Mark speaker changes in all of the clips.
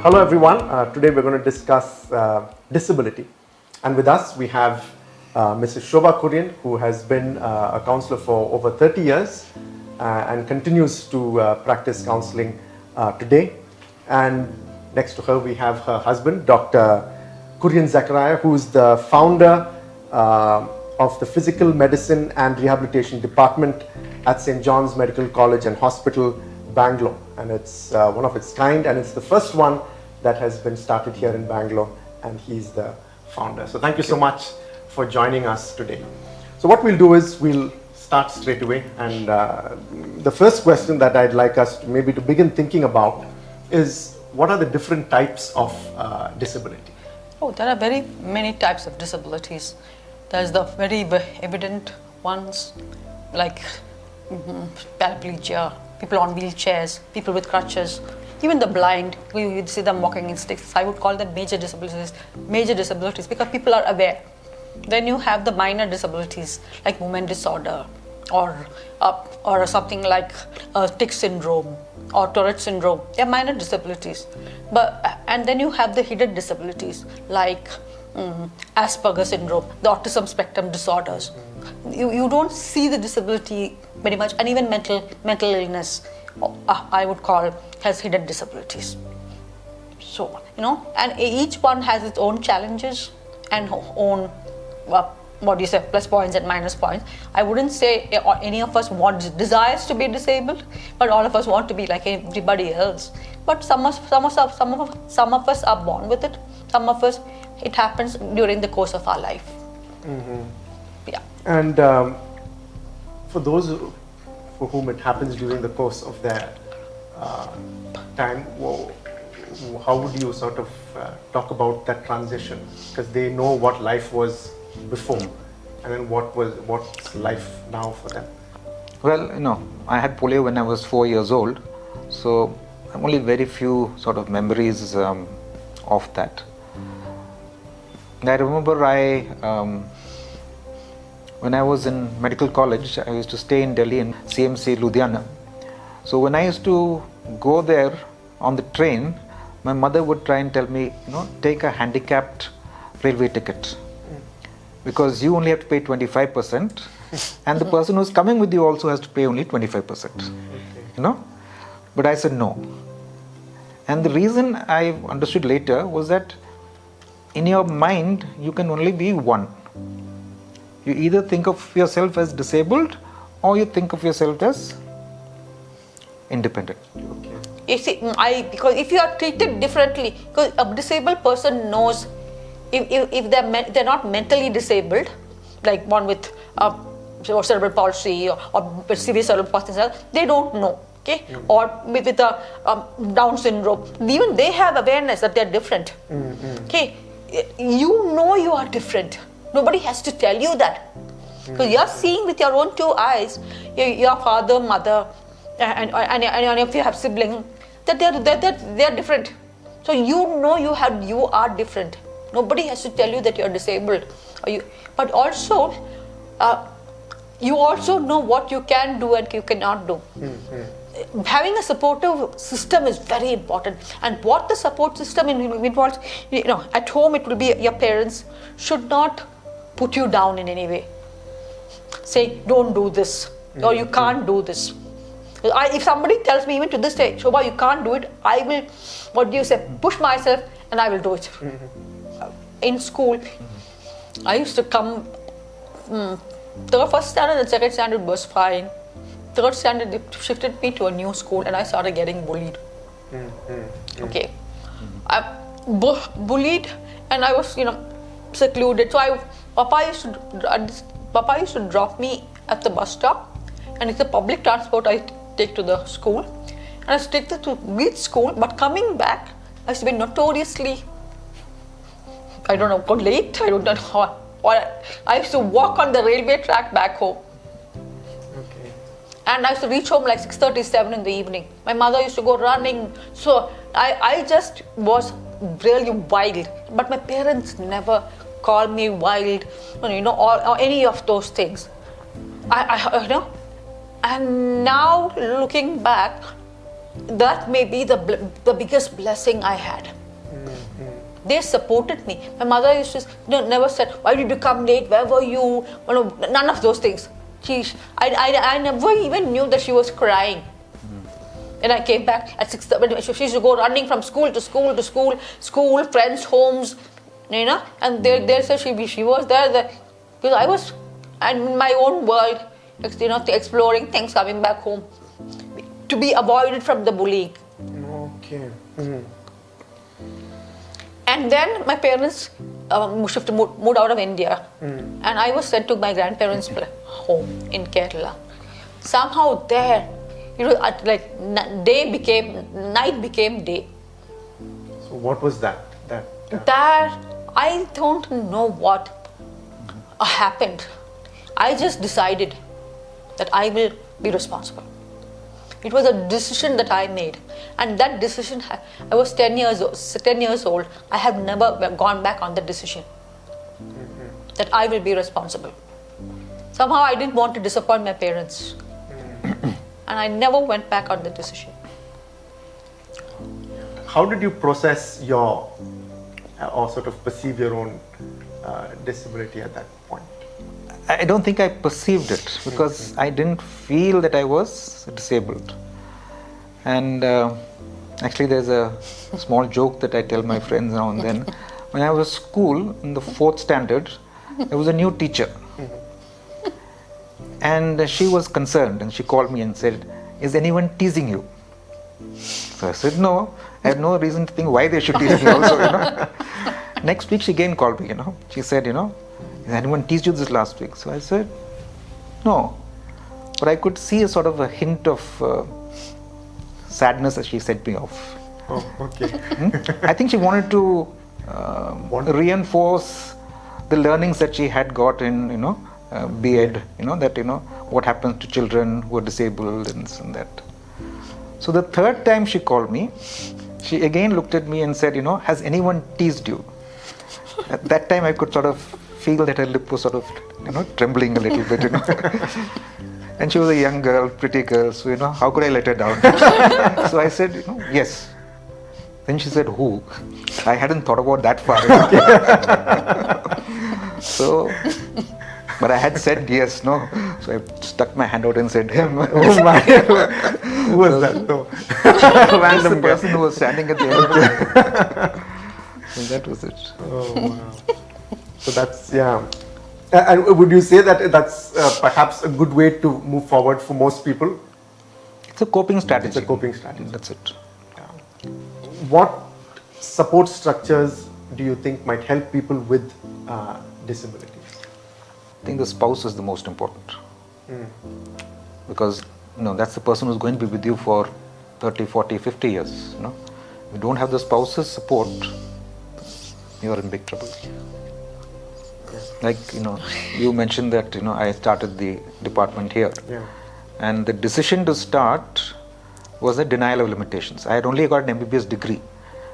Speaker 1: Hello everyone. Today we're going to discuss disability, and with us we have Mrs. Shoba Kurian, who has been a counselor for over 30 years and continues to practice counseling today. And next to her we have her husband, Dr. Zachariah, who is the founder of the Physical Medicine and Rehabilitation Department at St. John's Medical College and Hospital, Bangalore. And it's one of its kind, and it's the first one that has been started here in Bangalore, and he's the founder. So thank you so much for joining us today. So what we'll do is we'll start straight away, and the first question that I'd like us to maybe to begin thinking about is, what are the different types of disability?
Speaker 2: Oh, there are very many types of disabilities. There's the very evident ones like paraplegia, people on wheelchairs, people with crutches, even the blind. We see them walking in sticks. I would call them major disabilities because people are aware. Then you have the minor disabilities like movement disorder or something like tic syndrome or Tourette syndrome. They are minor disabilities. And then you have the hidden disabilities like Asperger's syndrome, the autism spectrum disorders. You don't see the disability very much, and even mental illness, I would call, has hidden disabilities. So, and each one has its own challenges and own, plus points and minus points. I wouldn't say any of us desires to be disabled, but all of us want to be like everybody else. But some of us are born with it. Some of us, it happens during the course of our life.
Speaker 1: Mm-hmm.
Speaker 2: Yeah.
Speaker 1: And for those for whom it happens during the course of their time, how would you sort of talk about that transition? Because they know what life was before, and then what's life now for them?
Speaker 3: Well, I had polio when I was 4 years old, so I'm only very few sort of memories of that. I remember when I was in medical college, I used to stay in Delhi in CMC Ludhiana. So when I used to go there on the train, my mother would try and tell me, take a handicapped railway ticket, because you only have to pay 25%, and the person who's coming with you also has to pay only 25%. But I said no. And the reason I understood later was that in your mind, you can only be one. You either think of yourself as disabled, or you think of yourself as independent.
Speaker 2: Okay. You see, because if you are treated differently, because a disabled person knows if they're not mentally disabled, like one with cerebral palsy or severe cerebral palsy, they don't know. Okay, or with a Down syndrome, even they have awareness that they're different. Okay, you know you are different. Nobody has to tell you that. Because you're seeing with your own two eyes, your father, mother, and if you have siblings, that they're different. So you know you are different. Nobody has to tell you that you're disabled. But also, you also know what you can do and you cannot do. Having a supportive system is very important, and what the support system involves, at home it will be your parents should not put you down in any way, say don't do this or you can't do this. If somebody tells me even to this day, Shoba, you can't do it, I will, push myself and I will do it. In school, I used to come, the first standard and second standard was fine. Third standard, they shifted me to a new school and I started getting bullied. Okay. I bullied and I was, secluded. So Papa used to drop me at the bus stop, and it's a public transport I take to the school. And I used to take to reach school, but coming back, I used to be notoriously, late. I don't know how. I used to walk on the railway track back home. And I used to reach home like 6:37 in the evening. My mother used to go running. So I just was really wild. But my parents never called me wild, or any of those things. And now looking back, that may be the biggest blessing I had. They supported me. My mother used to, never said, why did you come late? Where were you? None of those things. I never even knew that she was crying. When I came back at 6, she used to go running from school to school to school, friends' homes, and there she was there, because I was in my own world, exploring things, coming back home, to be avoided from the bullying.
Speaker 1: Okay.
Speaker 2: And then my parents moved out of India, and I was sent to my grandparents' home in Kerala. Somehow there, night became day.
Speaker 1: So what was that?
Speaker 2: That I don't know what happened. I just decided that I will be responsible. It was a decision that I made, and that decision, I was 10 years old. I have never gone back on that decision. That I will be responsible. Somehow I didn't want to disappoint my parents, and I never went back on the decision.
Speaker 1: How did you process your, or sort of perceive your own disability at that point?
Speaker 3: I don't think I perceived it, because I didn't feel that I was disabled. And actually there's a small joke that I tell my friends now and then. When I was school, in the 4th standard, there was a new teacher. And she was concerned, and she called me and said, "Is anyone teasing you?" So I said, "No, I had no reason to think why they should tease me also, Next week she again called me, She said, "Has anyone teased you this last week?" So I said, "No." But I could see a sort of a hint of sadness as she sent me off.
Speaker 1: Oh, okay.
Speaker 3: I think she wanted to reinforce the learnings that she had got in, B.Ed, that, what happens to children who are disabled and this and that. So the 3rd time she called me, she again looked at me and said, "Has anyone teased you?" At that time I could sort of feel that her lip was sort of, trembling a little bit, And she was a young girl, pretty girl, so, how could I let her down? So I said, "Yes." Then she said, "Who?" I hadn't thought about that far. So, but I had said yes, no. So I stuck my hand out and said, "Him."
Speaker 1: Oh my! Who was that? No.
Speaker 3: Random person who was standing at the end of the So that was it.
Speaker 1: Oh wow! So that's, yeah. And would you say that that's perhaps a good way to move forward for most people?
Speaker 3: It's a coping strategy.
Speaker 1: It's a coping strategy.
Speaker 3: That's it.
Speaker 1: Yeah. What support structures do you think might help people with disabilities?
Speaker 3: I think the spouse is the most important. Because that's the person who's going to be with you for 30, 40, 50 years. If you don't have the spouse's support, you're in big trouble. Like, you mentioned that, I started the department here.
Speaker 1: Yeah.
Speaker 3: And the decision to start was a denial of limitations. I had only got an MBBS degree.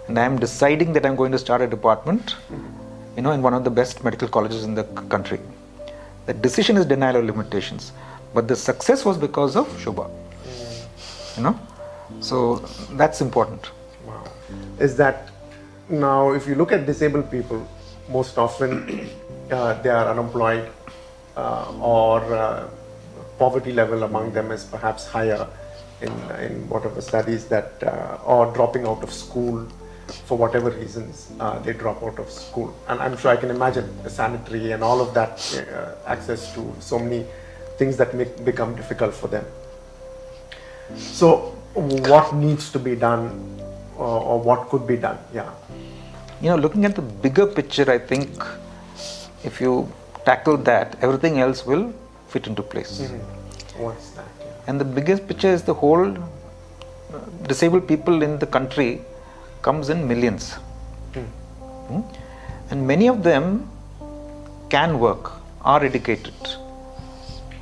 Speaker 3: And I am deciding that I'm going to start a department, in one of the best medical colleges in the country. The decision is denial of limitations. But the success was because of Shoba. So that's important.
Speaker 1: Wow. Is that, now if you look at disabled people, most often they are unemployed, or poverty level among them is perhaps higher in whatever studies that, or dropping out of school for whatever reasons, they drop out of school. And I'm sure I can imagine the sanitary and all of that, access to so many things that become difficult for them. So what needs to be done, or what could be done? Yeah.
Speaker 3: Looking at the bigger picture, I think if you tackle that, everything else will fit into place.
Speaker 1: What's that? Yeah.
Speaker 3: And the biggest picture is the whole disabled people in the country comes in millions. And many of them can work, are educated,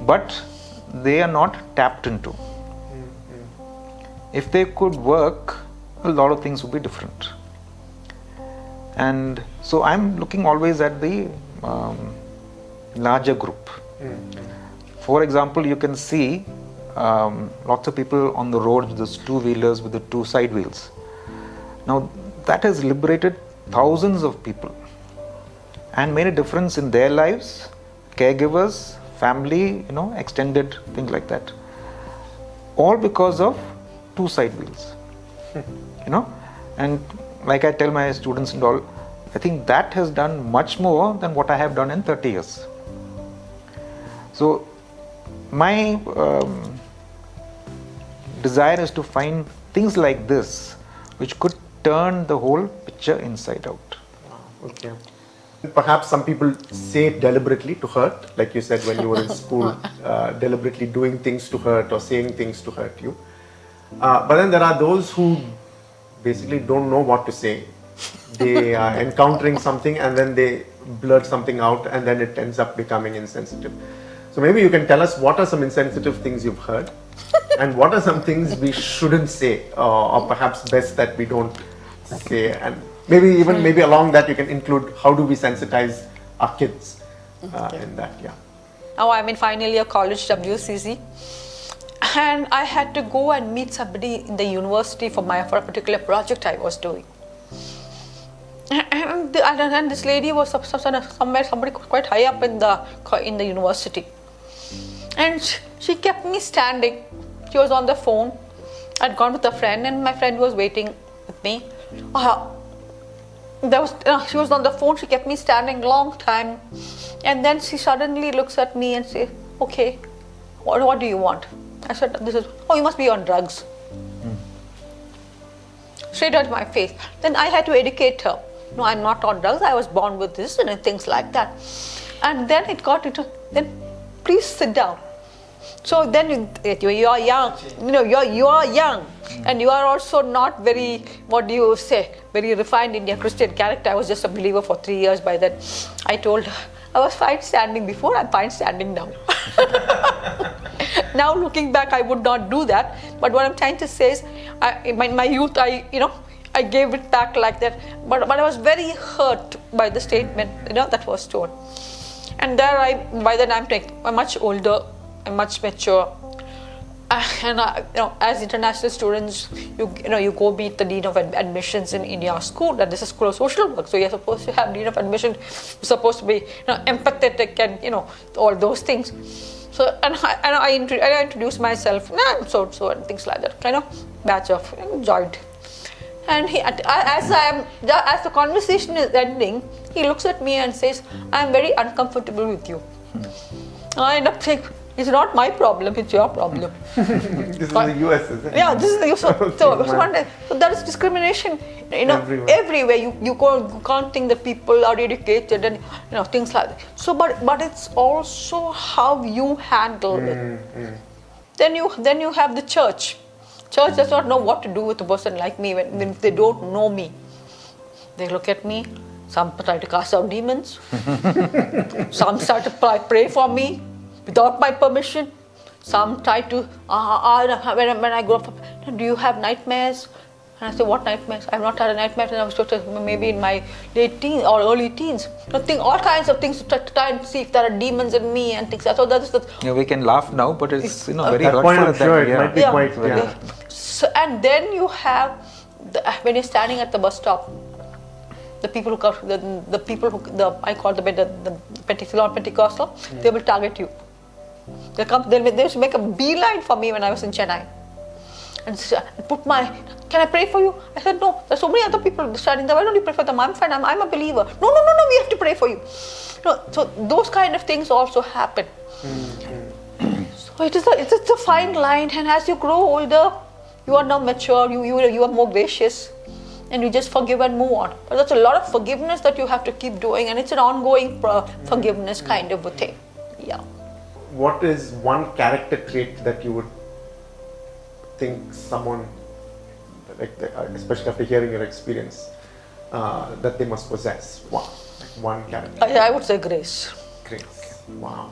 Speaker 3: but they are not tapped into. If they could work, a lot of things would be different. And so I'm looking always at the larger group. For example, you can see lots of people on the road with those two-wheelers with the two side wheels. Now that has liberated thousands of people and made a difference in their lives, caregivers, family, extended things like that. All because of two side wheels. And like I tell my students and all, I think that has done much more than what I have done in 30 years. So my desire is to find things like this which could turn the whole picture inside out.
Speaker 1: Okay. Perhaps some people say it deliberately to hurt, like you said when you were in school, deliberately doing things to hurt or saying things to hurt you. But then there are those who basically don't know what to say. They are encountering something and then they blurt something out and then it ends up becoming insensitive. So maybe you can tell us what are some insensitive things you've heard and what are some things we shouldn't say or perhaps best that we don't say, and maybe along that you can include how do we sensitize our kids in that. Yeah.
Speaker 2: Now I'm in final year college WCC and I had to go and meet somebody in the university for a particular project I was doing. And this lady was somebody quite high up in the university, and she kept me standing. She was on the phone. I'd gone with a friend, and my friend was waiting with me. She was on the phone. She kept me standing long time, and then she suddenly looks at me and says, "Okay, what do you want?" I said, you must be on drugs." Straight at my face. Then I had to educate her. No, I'm not on drugs. I was born with this and things like that. And then it got into, then please sit down. So then you are young, you are young and you are also not very, very refined in your Christian character. I was just a believer for 3 years by then. I told her, I was fine standing before, I'm fine standing now. Now looking back, I would not do that. But what I'm trying to say is, in my youth, I gave it back like that, but I was very hurt by the statement, that was told. And by then I'm much older, I'm much mature, and as international students, you go meet the dean of admissions in your school, and this is school of social work, so you're supposed to have dean of admission, you're supposed to be empathetic and all those things. So I introduced myself, so and things like that, batch of joined. And as the conversation is ending, he looks at me and says, "I'm very uncomfortable with you." I end up saying, "It's not my problem, it's your problem."
Speaker 1: This is the US, isn't it?
Speaker 2: Yeah, this is the US. So there is discrimination, everywhere. You can't think that people are educated and things like that. So, but it's also how you handle it. Then you have the church. Church does not know what to do with a person like me when they don't know me. They look at me, some try to cast out demons, some start to pray for me without my permission, some try to, when I grow up, "Do you have nightmares?" And I say, "What nightmares? I have not had a nightmare when I was maybe in my late teens or early teens." All kinds of things to try and see if there are demons in me and things like that. So that's
Speaker 3: we can laugh now, but it's very
Speaker 1: that
Speaker 3: hurtful
Speaker 1: point, I'm
Speaker 3: at that.
Speaker 1: sure it might be quite.
Speaker 2: Yeah. So, and then you have when you're standing at the bus stop, the people who I call the Pentecostal, they will target you. They'll make a beeline for me when I was in Chennai. And "Can I pray for you?" I said, "No, there's so many other people standing there. Why don't you pray for them? I'm fine. I'm a believer." No, we have to pray for you. So those kind of things also happen. So it's a fine line, and as you grow older, you are now mature. You are more gracious, and you just forgive and move on. But that's a lot of forgiveness that you have to keep doing, and it's an ongoing forgiveness kind of a thing. Yeah.
Speaker 1: What is one character trait that you would think someone, especially after hearing your experience, that they must possess? One character.
Speaker 2: I would say grace.
Speaker 1: Grace. Wow.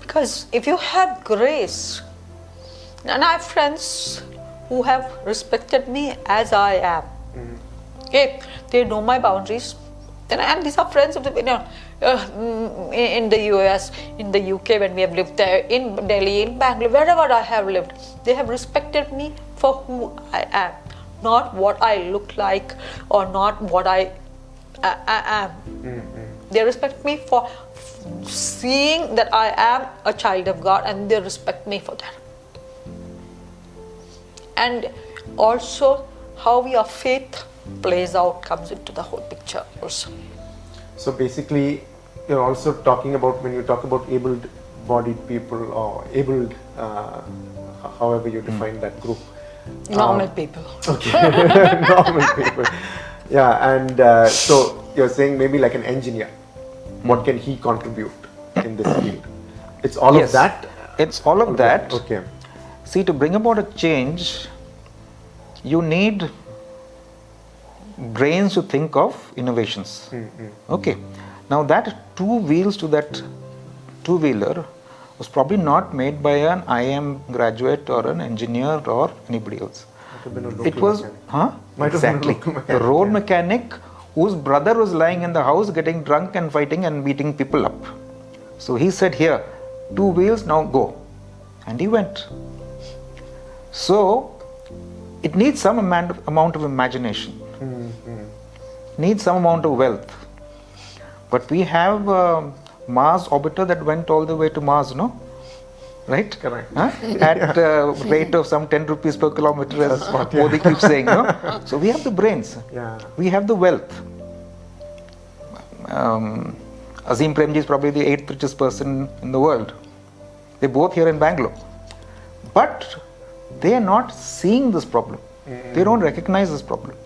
Speaker 2: Because if you have grace, and I have friends who have respected me as I am. Okay, they know my boundaries. And these are friends of in the US, in the UK when we have lived there, in Delhi, in Bangalore, wherever I have lived, they have respected me for who I am, not what I look like or not what I am. They respect me for seeing that I am a child of God, and they respect me for that. And also how your faith plays out comes into the whole picture also.
Speaker 1: So basically, you're also talking about, when you talk about able-bodied people or abled, however you define that group.
Speaker 2: Normal people.
Speaker 1: Okay, normal people. Yeah, and so you're saying maybe like an engineer. What can he contribute in this field? It's all of that?
Speaker 3: It's all of that.
Speaker 1: Okay.
Speaker 3: See, to bring about a change, you need brains to think of innovations. Okay. Now that two wheels to that two-wheeler was probably not made by an IIM graduate or an engineer or anybody else. It was, exactly, a road mechanic whose brother was lying in the house getting drunk and fighting and beating people up. So he said, here, two wheels, now go. And he went. So it needs some amount of imagination, needs some amount of wealth. But we have a Mars orbiter that went all the way to Mars, no? Right?
Speaker 1: Correct.
Speaker 3: At a rate of some 10 rupees per kilometer, as Modi keeps saying, no? So we have the brains, we have the wealth. Azim Premji is probably the 8th richest person in the world. They're both here in Bangalore. But they are not seeing this problem. They don't recognize this problem.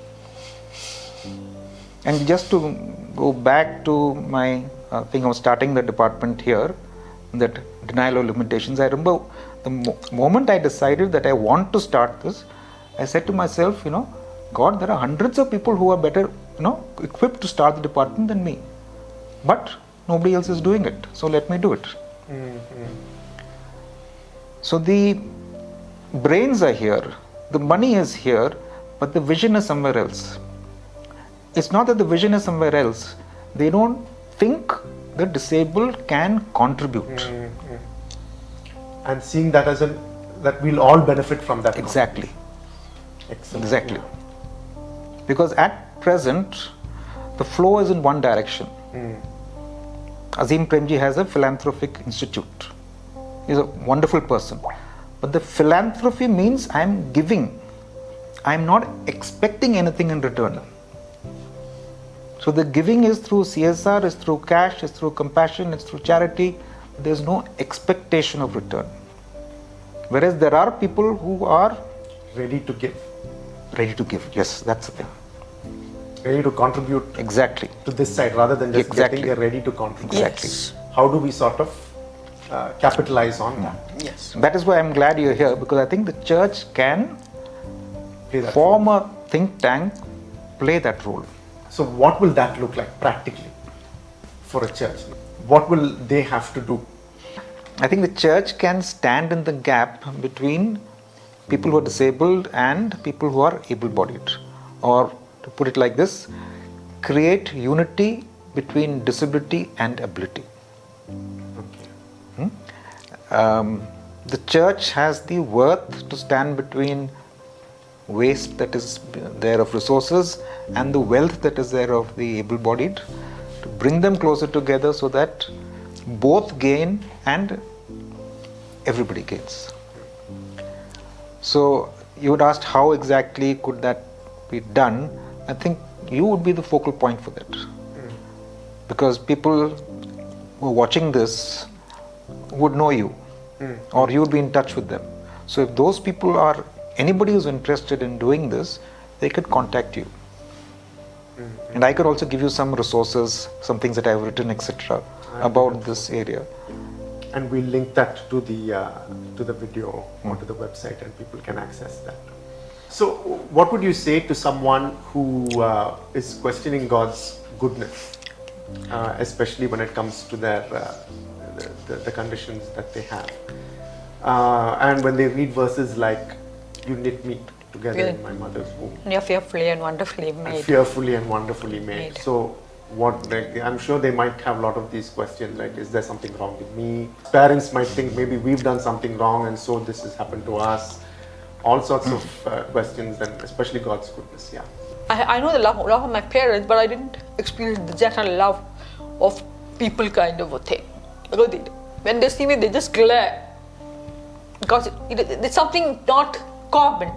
Speaker 3: And just to go back to my thing of starting the department here, that denial of limitations, I remember the moment I decided that I want to start this, I said to myself, God, there are hundreds of people who are better, equipped to start the department than me. But nobody else is doing it, so let me do it. So the brains are here, the money is here, but the vision is somewhere else. It's not that the vision is somewhere else. They don't think the disabled can contribute.
Speaker 1: And seeing that as that we'll all benefit from that.
Speaker 3: Exactly.
Speaker 1: Excellent.
Speaker 3: Exactly. Because at present, the flow is in one direction. Azim Premji has a philanthropic institute. He's a wonderful person. But the philanthropy means I'm giving. I'm not expecting anything in return. So the giving is through CSR, is through cash, is through compassion, it's through charity. There's no expectation of return. Whereas there are people who are
Speaker 1: ready to give.
Speaker 3: Ready to give, yes, that's the thing.
Speaker 1: Ready to contribute.
Speaker 3: Exactly.
Speaker 1: To this side, rather than just
Speaker 3: Exactly.
Speaker 1: getting, they're ready to contribute.
Speaker 3: Exactly.
Speaker 2: Yes.
Speaker 1: How do we sort of capitalize on that?
Speaker 2: Yes.
Speaker 3: That is why I'm glad you're here, because I think the church can
Speaker 1: Play that
Speaker 3: form a think tank, play that role.
Speaker 1: So what will that look like practically for a church? What will they have to do?
Speaker 3: I think the church can stand in the gap between people who are disabled and people who are able-bodied. Or to put it like this, create unity between disability and ability. The church has the worth to stand between waste that is there of resources and the wealth that is there of the able-bodied, to bring them closer together so that both gain and everybody gains. So you would ask how exactly could that be done. I think you would be the focal point for that, because people who are watching this would know you, or you would be in touch with them. So if those people are, anybody who's interested in doing this, they could contact you. And I could also give you some resources, some things that I've written, etc. about this area.
Speaker 1: And we'll link that to the video or to the website, and people can access that. So what would you say to someone who is questioning God's goodness, especially when it comes to their the conditions that they have, and when they read verses like, "You knit me together in my mother's womb.
Speaker 2: You're fearfully and wonderfully made."
Speaker 1: Fearfully and wonderfully made. So what, like, I'm sure they might have a lot of these questions, like, is there something wrong with me? Parents might think maybe we've done something wrong and so this has happened to us. all sorts of questions, and especially God's goodness. Yeah.
Speaker 2: I know the love of my parents, but I didn't experience the general love of people kind of a thing. Because when they see me, they just glare. Because it's something not common.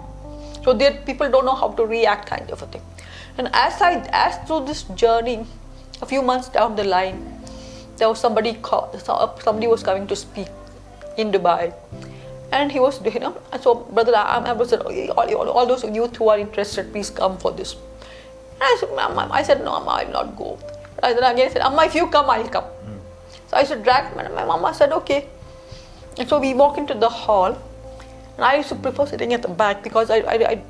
Speaker 2: So people don't know how to react kind of a thing. And as through this journey, a few months down the line, there was somebody was coming to speak in Dubai. And he was, so brother, I was all those youth who are interested, please come for this. And I said, no, Amma, I'll not go. I said, Amma, if you come, I'll come. So I should drag my mama said, okay. And so we walk into the hall. And I used to prefer sitting at the back because I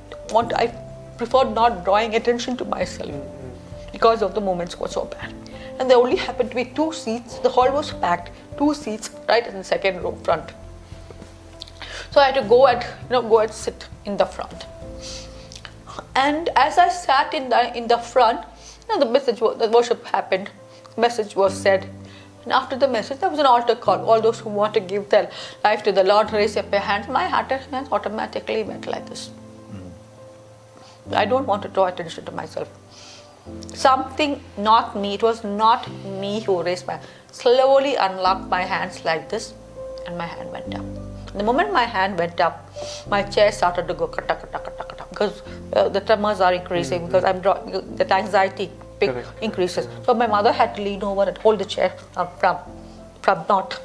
Speaker 2: preferred not drawing attention to myself because of the moments were so bad. And there only happened to be 2 seats. The hall was packed, 2 seats right in the second row front. So I had to go and sit in the front. And as I sat in the front, the worship happened. Message was said. And after the message, there was an altar call. All those who want to give their life to the Lord, raise up your hands. My heart automatically went like this. I don't want to draw attention to myself. Something, not me. It was not me who raised my hand. Slowly unlocked my hands like this, and my hand went up. The moment my hand went up, my chair started to go kata kata kata kata because the tremors are increasing because I'm drawing, the anxiety increases. So my mother had to lean over and hold the chair from not,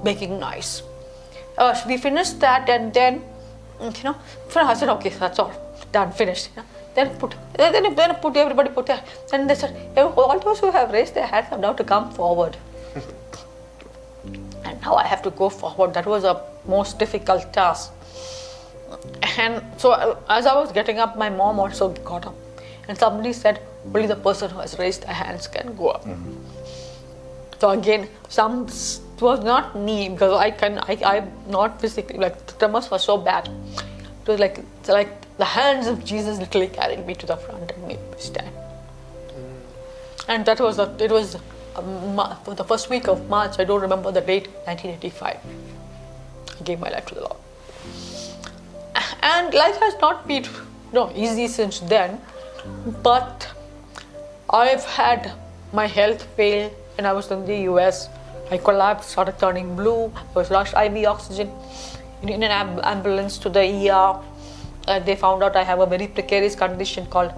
Speaker 2: making noise. We finished that, and then, I said, okay, that's all done, finished. Then everybody put their, and they said, all those who have raised their hands have now to come forward. And now I have to go forward. That was a most difficult task. And so as I was getting up, my mom also got up. And somebody said, only the person who has raised their hands can go up. So again, it was not me because I'm not physically, the tremors were so bad. It was like the hands of Jesus literally carried me to the front and made me stand. And that was for the first week of March, I don't remember the date, 1985. I gave my life to the Lord. And life has not been easy since then, but I've had my health fail when I was in the US. I collapsed, started turning blue, I was rushed IV oxygen in an ambulance to the ER. They found out I have a very precarious condition called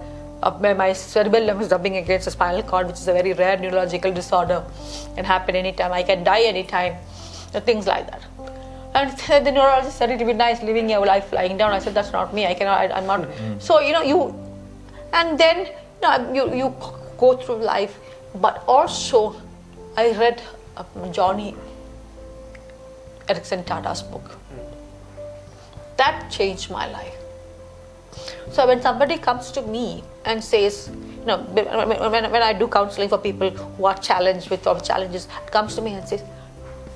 Speaker 2: where my cerebellum is rubbing against the spinal cord, which is a very rare neurological disorder. It can happen anytime. I can die anytime. Things like that. And the neurologist said it would be nice living your life lying down. I said, that's not me. I'm not. So, and then you go through life. But also, I read Johnny Erickson Tata's book. That changed my life. So when somebody comes to me and says, when I do counseling for people who are challenged with challenges, it comes to me and says,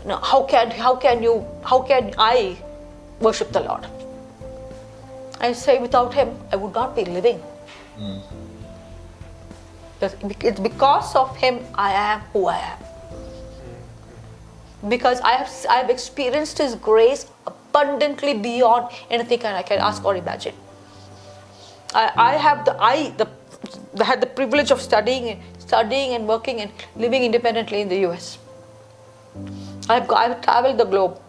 Speaker 2: how can I worship the Lord? I say, without Him, I would not be living. It's because of Him I am who I am. Because I have experienced His grace abundantly beyond anything I can ask or imagine. I had the privilege of studying and working and living independently in the US. I've traveled the globe.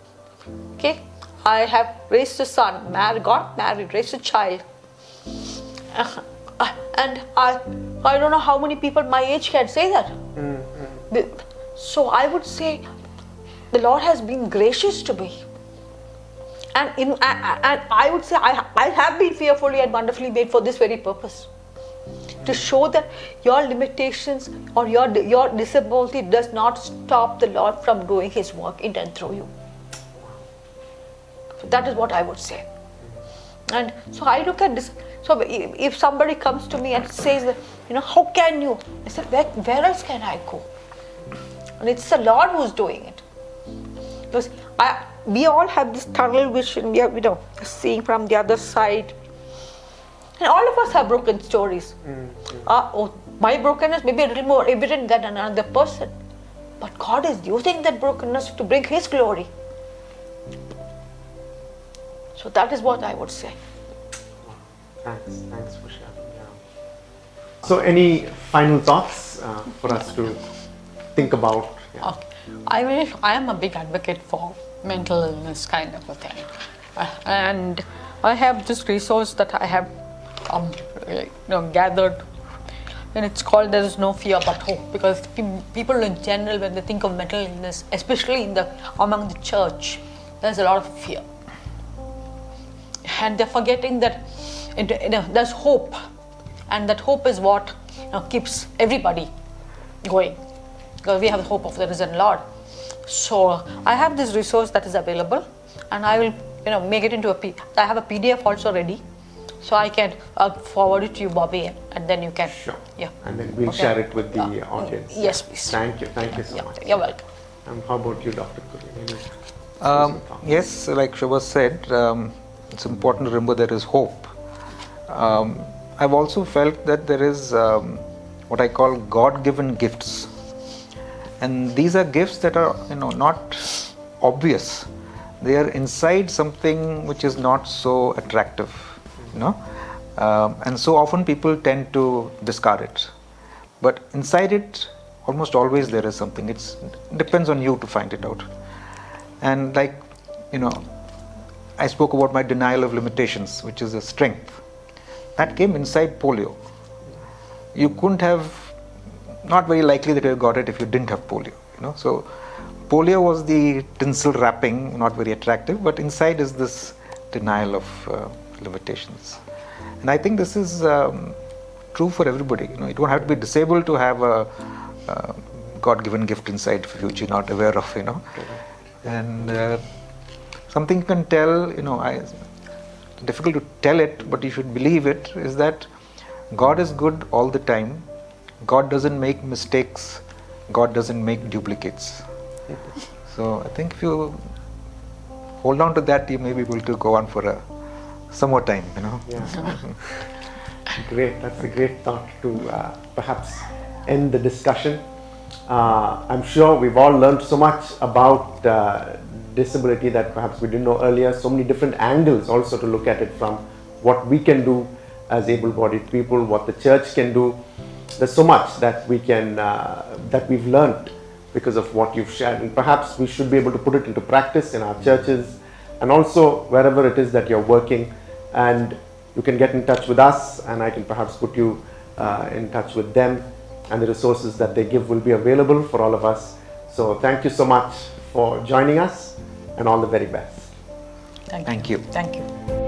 Speaker 2: Okay, I have raised a son, got married, raised a child, and I don't know how many people my age can say that. So I would say the Lord has been gracious to me. And I would say I have been fearfully and wonderfully made for this very purpose. To show that your limitations or your disability does not stop the Lord from doing His work in and through you. So that is what I would say. And so I look at this. So if somebody comes to me and says that, how can you? I said, where else can I go? And it's the Lord who's doing it. Because we all have this tunnel vision. We are, seeing from the other side. And all of us have broken stories. My brokenness may be a little more evident than another person. But God is using that brokenness to bring His glory. So that is what I would say.
Speaker 1: Thanks for sharing. Yeah. So, any final thoughts for us to think about? Yeah.
Speaker 2: Okay. I am a big advocate for mental illness kind of a thing, and I have this resource that I have gathered, and it's called "There is no fear but hope," because people in general, when they think of mental illness, especially among the church, there's a lot of fear, and they're forgetting that there's hope, and that hope is what keeps everybody going, because we have the hope of the risen Lord. So I have this resource that is available, and I will make it into I have a PDF also ready, so I can forward it to you, Bobby, and then you can.
Speaker 1: Sure.
Speaker 2: Yeah.
Speaker 1: And then we'll share it with the audience.
Speaker 2: Yes, please.
Speaker 1: Thank you so much.
Speaker 2: You're welcome.
Speaker 1: How about you, Dr. Kurian?
Speaker 3: Yes, like Shoba said, it's important to remember there is hope. I've also felt that there is what I call God-given gifts, and these are gifts that are not obvious. They are inside something which is not so attractive, and so often people tend to discard it. But inside it, almost always there is something. It depends on you to find it out. And I spoke about my denial of limitations, which is a strength. That came inside polio. You couldn't have, not very likely that you got it if you didn't have polio. So polio was the tinsel wrapping, not very attractive, but inside is this denial of limitations. And I think this is true for everybody. You don't have to be disabled to have a God-given gift inside which you're not aware of. And something you can tell. Difficult to tell it, but you should believe it, is that God is good all the time. God doesn't make mistakes. God doesn't make duplicates. So I think if you hold on to that, you may be able to go on for some more time.
Speaker 1: Yeah. Great. That's a great thought to perhaps end the discussion. I'm sure we've all learned so much about disability that perhaps we didn't know earlier. So many different angles also to look at it from, what we can do as able-bodied people, what the church can do. There's so much that we can that we've learned because of what you've shared, and perhaps we should be able to put it into practice in our churches and also wherever it is that you're working. And you can get in touch with us, and I can perhaps put you in touch with them, and the resources that they give will be available for all of us. So thank you so much for joining us, and all the very best.
Speaker 3: Thank you.
Speaker 2: Thank you.